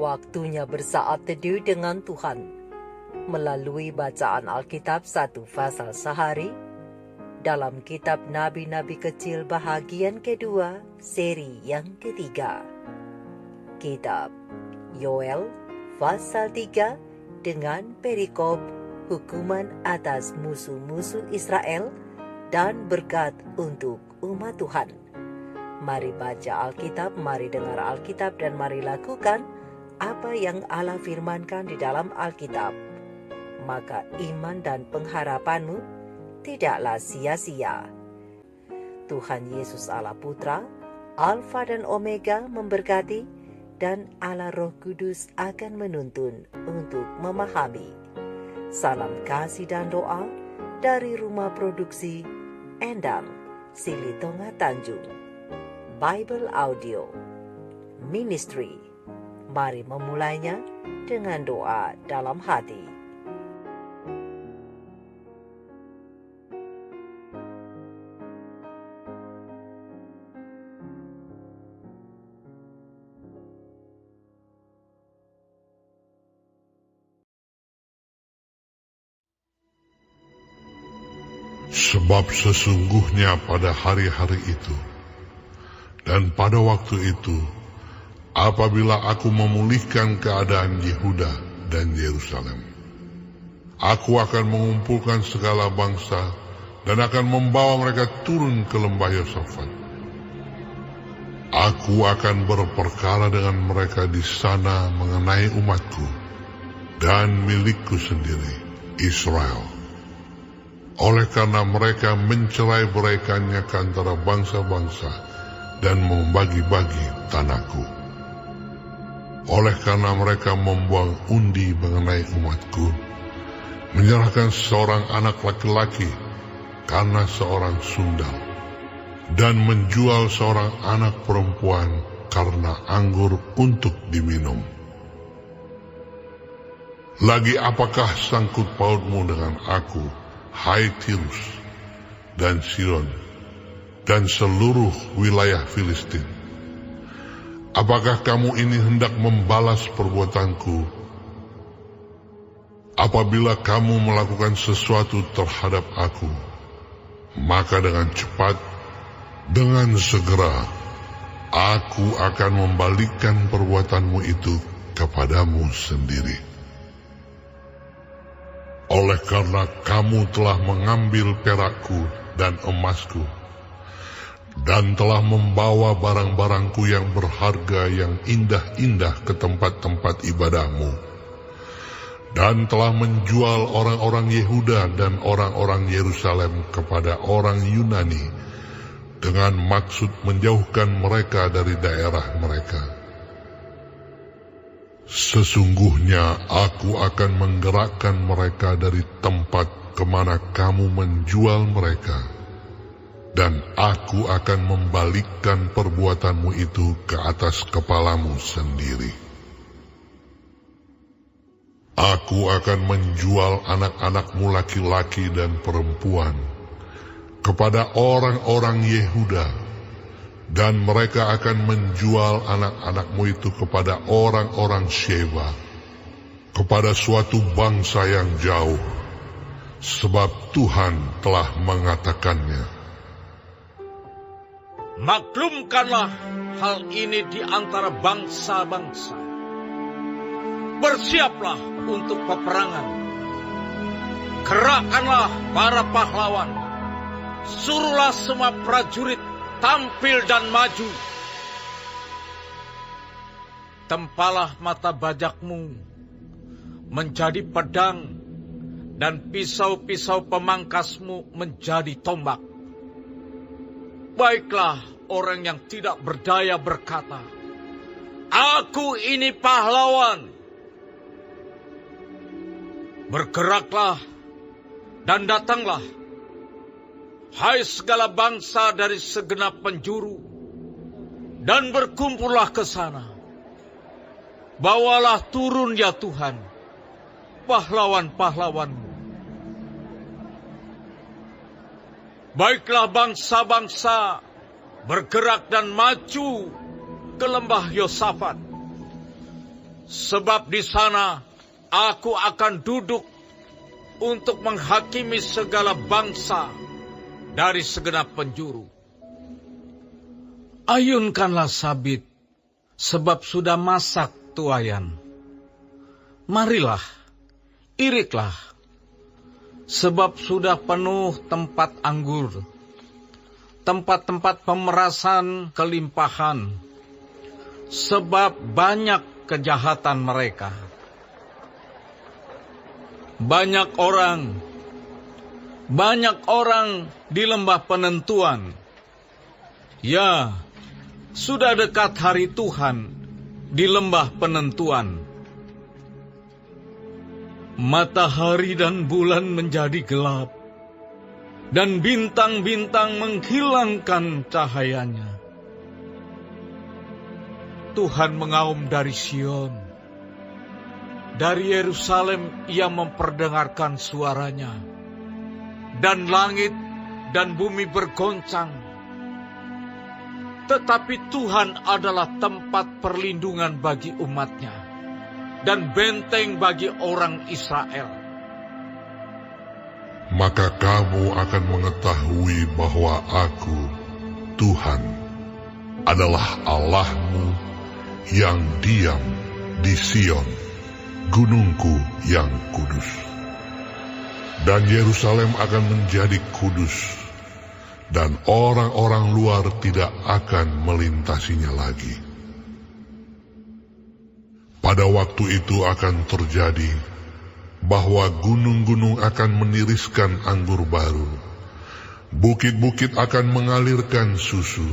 Waktunya bersaat teduh dengan Tuhan melalui bacaan Alkitab satu pasal sehari dalam kitab Nabi-Nabi Kecil bahagian kedua seri yang ketiga. Kitab Yoel pasal 3 dengan perikop hukuman atas musuh-musuh Israel dan berkat untuk umat Tuhan. Mari baca Alkitab, mari dengar Alkitab, dan mari lakukan apa yang Allah firmankan di dalam Alkitab. Maka iman dan pengharapanmu tidaklah sia-sia. Tuhan Yesus Allah Putra, Alfa dan Omega memberkati, dan Allah Roh Kudus akan menuntun untuk memahami. Salam kasih dan doa dari Rumah Produksi Endang, Silitonga Tanjung. Bible Audio Ministry. Mari memulainya dengan doa dalam hati. Sebab sesungguhnya pada hari-hari itu dan pada waktu itu, apabila aku memulihkan keadaan Yehuda dan Yerusalem, aku akan mengumpulkan segala bangsa dan akan membawa mereka turun ke lembah Yosafat. Aku akan berperkara dengan mereka di sana mengenai umatku dan milikku sendiri, Israel. Oleh karena mereka mencerai-beraikannya ke antara bangsa-bangsa dan membagi-bagi tanahku. Oleh karena mereka membuang undi mengenai umatku, menyerahkan seorang anak laki-laki karena seorang sundal, dan menjual seorang anak perempuan karena anggur untuk diminum. Lagi apakah sangkut pautmu dengan aku, hai Tirus dan Sidon, dan seluruh wilayah Filistin? Apakah kamu ini hendak membalas perbuatanku? Apabila kamu melakukan sesuatu terhadap aku, maka dengan cepat, dengan segera, aku akan membalikkan perbuatanmu itu kepadamu sendiri. Oleh karena kamu telah mengambil perakku dan emasku, dan telah membawa barang-barangku yang berharga yang indah-indah ke tempat-tempat ibadahmu, dan telah menjual orang-orang Yehuda dan orang-orang Yerusalem kepada orang Yunani dengan maksud menjauhkan mereka dari daerah mereka. Sesungguhnya aku akan menggerakkan mereka dari tempat kemana kamu menjual mereka, dan aku akan membalikkan perbuatanmu itu ke atas kepalamu sendiri. Aku akan menjual anak-anakmu laki-laki dan perempuan kepada orang-orang Yehuda, dan mereka akan menjual anak-anakmu itu kepada orang-orang Sheba, kepada suatu bangsa yang jauh, sebab Tuhan telah mengatakannya. Maklumkanlah hal ini di antara bangsa-bangsa. Bersiaplah untuk peperangan. Gerakkanlah para pahlawan. Suruhlah semua prajurit tampil dan maju. Tempalah mata bajakmu menjadi pedang, dan pisau-pisau pemangkasmu menjadi tombak. Baiklah orang yang tidak berdaya berkata, "Aku ini pahlawan." Bergeraklah dan datanglah, hai segala bangsa dari segenap penjuru, dan berkumpullah ke sana. Bawalah turun ya Tuhan, pahlawan-pahlawanmu. Baiklah bangsa-bangsa bergerak dan maju ke lembah Yosafat. Sebab di sana aku akan duduk untuk menghakimi segala bangsa dari segenap penjuru. Ayunkanlah sabit, sebab sudah masak tuayan. Marilah, iriklah, sebab sudah penuh tempat anggur, tempat-tempat pemerasan kelimpahan, sebab banyak kejahatan mereka. Banyak orang di lembah penentuan. Ya, sudah dekat hari Tuhan di lembah penentuan. Matahari dan bulan menjadi gelap, dan bintang-bintang menghilangkan cahayanya. Tuhan mengaum dari Sion, dari Yerusalem ia memperdengarkan suaranya, dan langit dan bumi bergoncang. Tetapi Tuhan adalah tempat perlindungan bagi umatnya, dan benteng bagi orang Israel. Maka kamu akan mengetahui bahwa Aku, Tuhan, adalah Allahmu yang diam di Sion, gunungku yang kudus. Dan Yerusalem akan menjadi kudus, dan orang-orang luar tidak akan melintasinya lagi. Pada waktu itu akan terjadi bahwa gunung-gunung akan meniriskan anggur baru, bukit-bukit akan mengalirkan susu,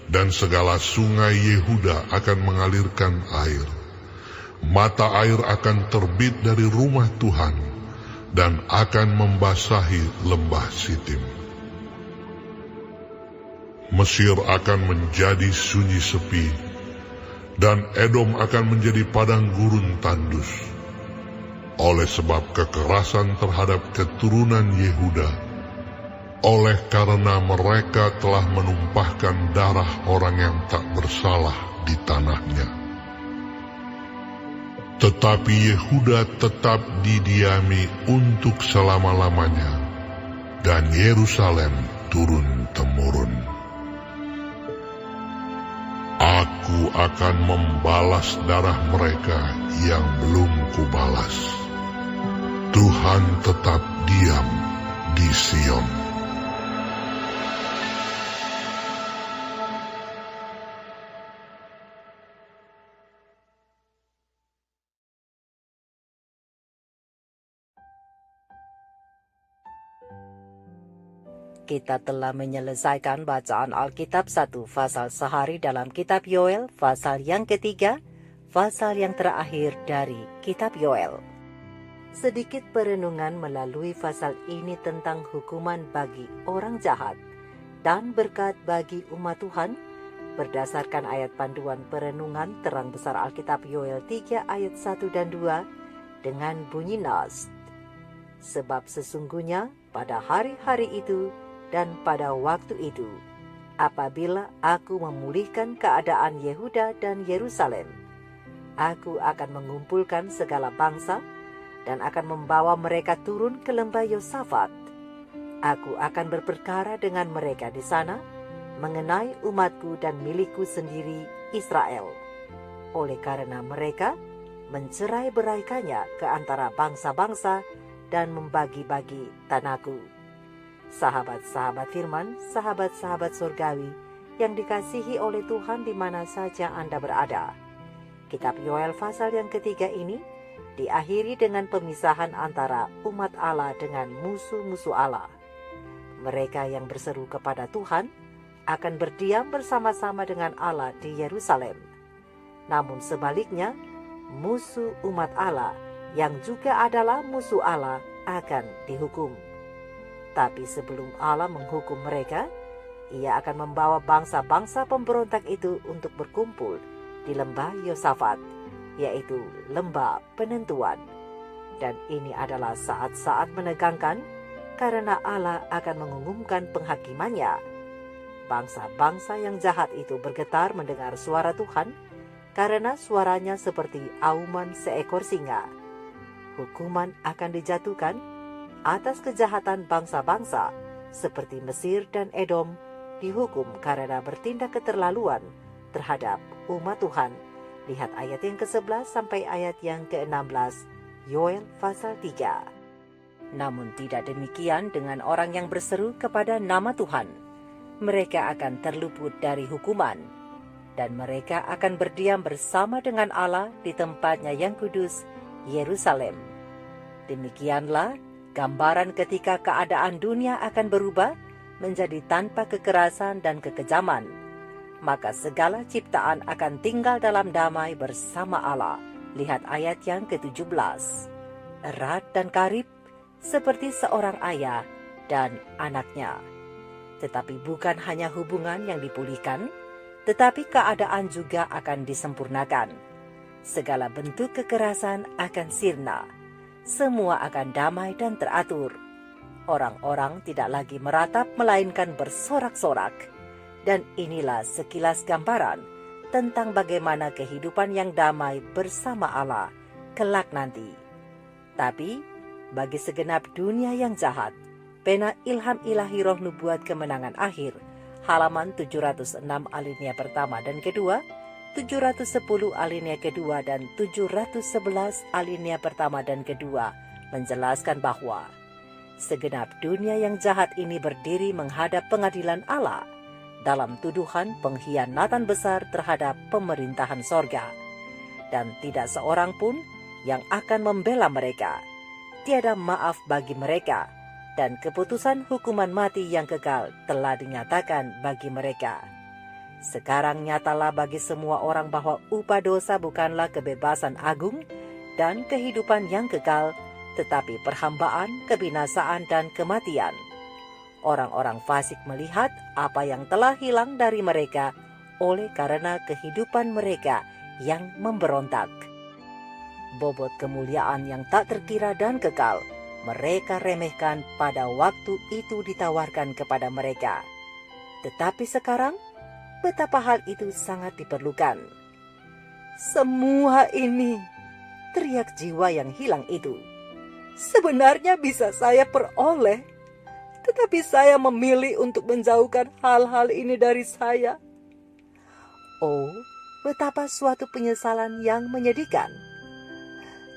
dan segala sungai Yehuda akan mengalirkan air. Mata air akan terbit dari rumah Tuhan dan akan membasahi lembah Sitim. Mesir akan menjadi sunyi sepi, dan Edom akan menjadi padang gurun tandus. Oleh sebab kekerasan terhadap keturunan Yehuda, oleh karena mereka telah menumpahkan darah orang yang tak bersalah di tanahnya. Tetapi Yehuda tetap didiami untuk selama-lamanya, dan Yerusalem turun-temurun. Aku akan membalas darah mereka yang belum kubalas. Tuhan tetap diam di Sion. Kita telah menyelesaikan bacaan Alkitab 1 pasal sehari dalam kitab Yoel, pasal yang ketiga, pasal yang terakhir dari kitab Yoel. Sedikit perenungan melalui pasal ini tentang hukuman bagi orang jahat dan berkat bagi umat Tuhan berdasarkan ayat panduan perenungan terang besar Alkitab Yoel 3 ayat 1 dan 2 dengan bunyi nas. Sebab sesungguhnya pada hari-hari itu dan pada waktu itu, apabila aku memulihkan keadaan Yehuda dan Yerusalem, aku akan mengumpulkan segala bangsa dan akan membawa mereka turun ke lembah Yosafat. Aku akan berperkara dengan mereka di sana mengenai umatku dan milikku sendiri Israel, oleh karena mereka mencerai-beraikannya ke antara bangsa-bangsa dan membagi-bagi tanahku. Sahabat-sahabat firman, sahabat-sahabat surgawi yang dikasihi oleh Tuhan di mana saja Anda berada. Kitab Yoel pasal yang ketiga ini diakhiri dengan pemisahan antara umat Allah dengan musuh-musuh Allah. Mereka yang berseru kepada Tuhan akan berdiam bersama-sama dengan Allah di Yerusalem. Namun sebaliknya, musuh umat Allah yang juga adalah musuh Allah akan dihukum. Tapi sebelum Allah menghukum mereka, Ia akan membawa bangsa-bangsa pemberontak itu untuk berkumpul di lembah Yosafat, yaitu lembah penentuan. Dan ini adalah saat-saat menegangkan, karena Allah akan mengumumkan penghakimannya. Bangsa-bangsa yang jahat itu bergetar mendengar suara Tuhan, karena suaranya seperti auman seekor singa. Hukuman akan dijatuhkan atas kejahatan bangsa-bangsa seperti Mesir dan Edom dihukum karena bertindak keterlaluan terhadap umat Tuhan. Lihat ayat yang ke-11 sampai ayat yang ke-16, Yoel pasal 3. Namun tidak demikian dengan orang yang berseru kepada nama Tuhan. Mereka akan terluput dari hukuman, dan mereka akan berdiam bersama dengan Allah di tempatnya yang kudus, Yerusalem. Demikianlah gambaran ketika keadaan dunia akan berubah menjadi tanpa kekerasan dan kekejaman. Maka segala ciptaan akan tinggal dalam damai bersama Allah. Lihat ayat yang ke-17. Erat dan karib seperti seorang ayah dan anaknya. Tetapi bukan hanya hubungan yang dipulihkan, tetapi keadaan juga akan disempurnakan. Segala bentuk kekerasan akan sirna. Semua akan damai dan teratur. Orang-orang tidak lagi meratap melainkan bersorak-sorak. Dan inilah sekilas gambaran tentang bagaimana kehidupan yang damai bersama Allah kelak nanti. Tapi bagi segenap dunia yang jahat, pena ilham ilahi roh nubuat kemenangan akhir, halaman 706 alinea pertama dan kedua, 710 alinea kedua dan 711 alinea pertama dan kedua menjelaskan bahwa segenap dunia yang jahat ini berdiri menghadap pengadilan Allah dalam tuduhan pengkhianatan besar terhadap pemerintahan sorga. Dan tidak seorang pun yang akan membela mereka. Tiada maaf bagi mereka, dan keputusan hukuman mati yang kekal telah dinyatakan bagi mereka. Sekarang nyatalah bagi semua orang bahwa upah dosa bukanlah kebebasan agung dan kehidupan yang kekal, tetapi perhambaan, kebinasaan, dan kematian. Orang-orang fasik melihat apa yang telah hilang dari mereka oleh karena kehidupan mereka yang memberontak. Bobot kemuliaan yang tak terkira dan kekal mereka remehkan pada waktu itu ditawarkan kepada mereka. Tetapi sekarang, betapa hal itu sangat diperlukan. Semua ini, teriak jiwa yang hilang itu, sebenarnya bisa saya peroleh, tetapi saya memilih untuk menjauhkan hal-hal ini dari saya. Oh, betapa suatu penyesalan yang menyedihkan.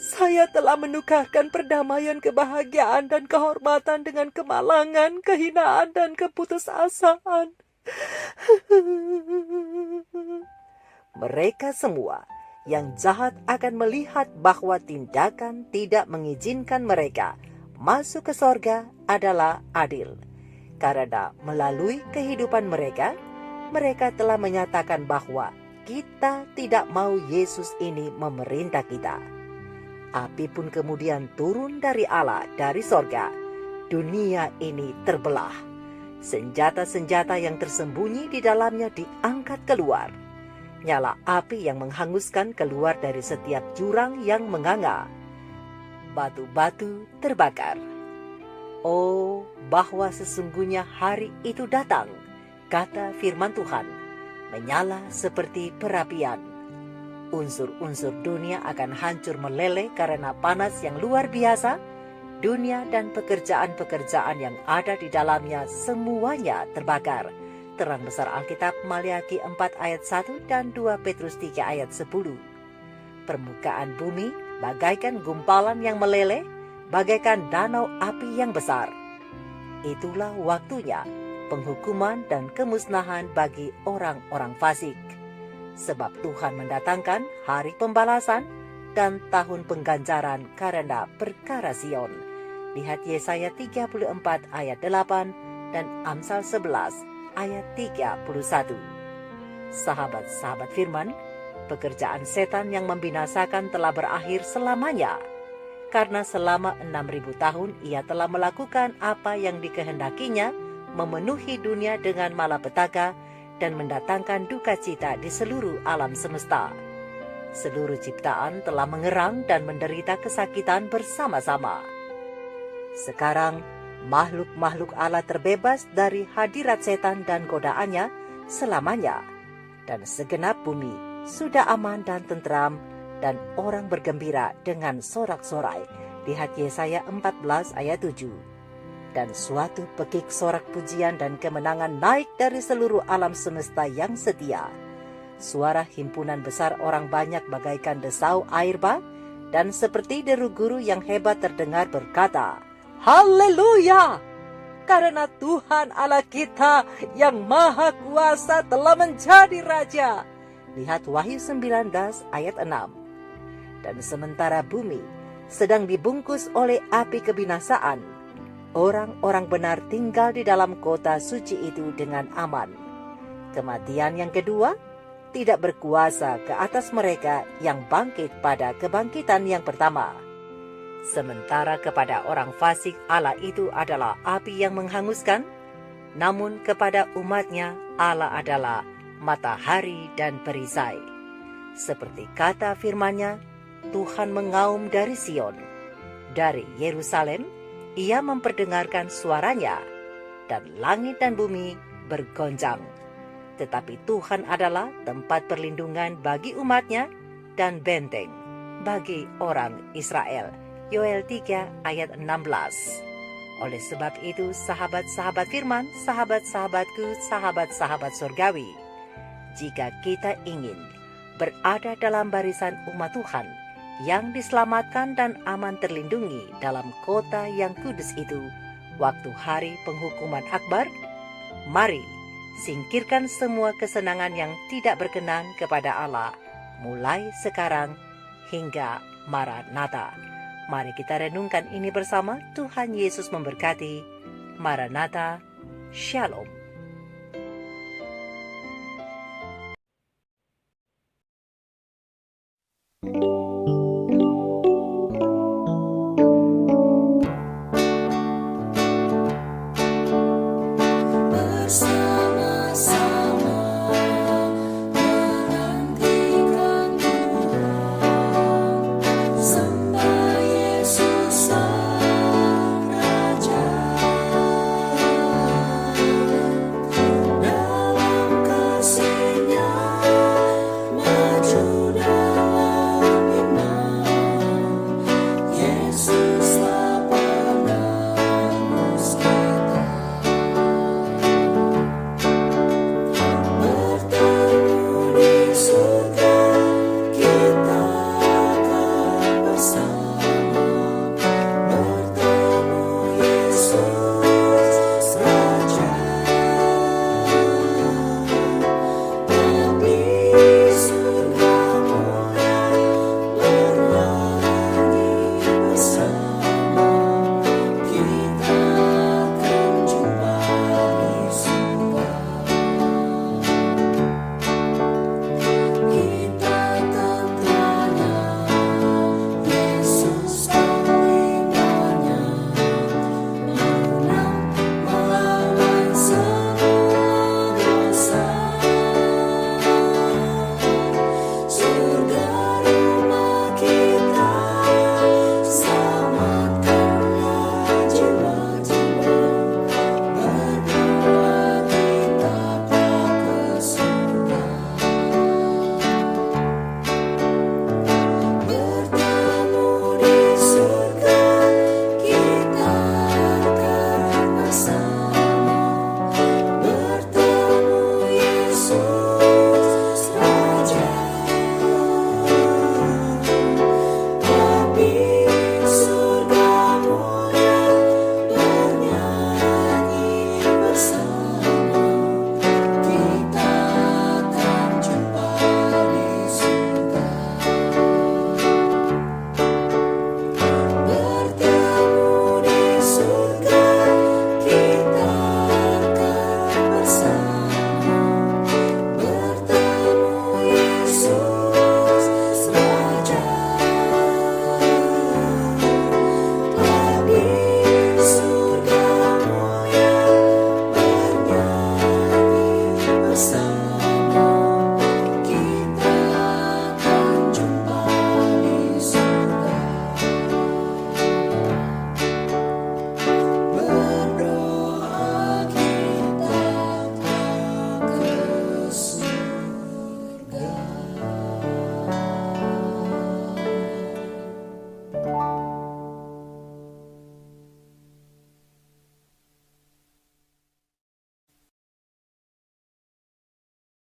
Saya telah menukarkan perdamaian, kebahagiaan, dan kehormatan dengan kemalangan, kehinaan, dan keputusasaan. Mereka semua yang jahat akan melihat bahwa tindakan tidak mengizinkan mereka masuk ke sorga adalah adil. Karena melalui kehidupan mereka, mereka telah menyatakan bahwa kita tidak mau Yesus ini memerintah kita. Api pun kemudian turun dari Allah, dari sorga. Dunia ini terbelah. Senjata-senjata yang tersembunyi di dalamnya diangkat keluar. Nyala api yang menghanguskan keluar dari setiap jurang yang menganga. Batu-batu terbakar. Oh, bahwa sesungguhnya hari itu datang, kata firman Tuhan, menyala seperti perapian. Unsur-unsur dunia akan hancur meleleh karena panas yang luar biasa. Dunia dan pekerjaan-pekerjaan yang ada di dalamnya semuanya terbakar. Terang besar Alkitab Maliaki 4 ayat 1 dan 2 Petrus 3 ayat 10. Permukaan bumi bagaikan gumpalan yang meleleh, bagaikan danau api yang besar. Itulah waktunya penghukuman dan kemusnahan bagi orang-orang fasik. Sebab Tuhan mendatangkan hari pembalasan dan tahun pengganjaran karena perkara Sion. Lihat Yesaya 34 ayat 8 dan Amsal 11 ayat 31. Sahabat-sahabat firman, pekerjaan setan yang membinasakan telah berakhir selamanya. Karena selama 6.000 tahun ia telah melakukan apa yang dikehendakinya, memenuhi dunia dengan malapetaka dan mendatangkan duka cita di seluruh alam semesta. Seluruh ciptaan telah mengerang dan menderita kesakitan bersama-sama. Sekarang, makhluk-makhluk Allah terbebas dari hadirat setan dan godaannya selamanya. Dan segenap bumi sudah aman dan tentram, dan orang bergembira dengan sorak-sorai. Lihat Yesaya 14 ayat 7. Dan suatu pekik sorak pujian dan kemenangan naik dari seluruh alam semesta yang setia. Suara himpunan besar orang banyak bagaikan desau air bah, dan seperti deru guru yang hebat terdengar berkata, Haleluya! Karena Tuhan Allah kita yang maha kuasa telah menjadi Raja. Lihat Wahyu 19 ayat 6. Dan sementara bumi sedang dibungkus oleh api kebinasaan, orang-orang benar tinggal di dalam kota suci itu dengan aman. Kematian yang kedua tidak berkuasa ke atas mereka yang bangkit pada kebangkitan yang pertama. Sementara kepada orang fasik Allah itu adalah api yang menghanguskan, namun kepada umatnya Allah adalah matahari dan perisai. Seperti kata firman-Nya, Tuhan mengaum dari Sion. Dari Yerusalem, Ia memperdengarkan suaranya, dan langit dan bumi bergonjang. Tetapi Tuhan adalah tempat perlindungan bagi umatnya dan benteng bagi orang Israel. Yoel 3 ayat 16. Oleh sebab itu, sahabat-sahabat firman, sahabat-sahabatku, sahabat-sahabat surgawi, jika kita ingin berada dalam barisan umat Tuhan yang diselamatkan dan aman terlindungi dalam kota yang kudus itu waktu hari penghukuman akbar, mari singkirkan semua kesenangan yang tidak berkenan kepada Allah mulai sekarang hingga Maranatha. Mari kita renungkan ini bersama. Tuhan Yesus memberkati. Maranatha. Shalom. Bersama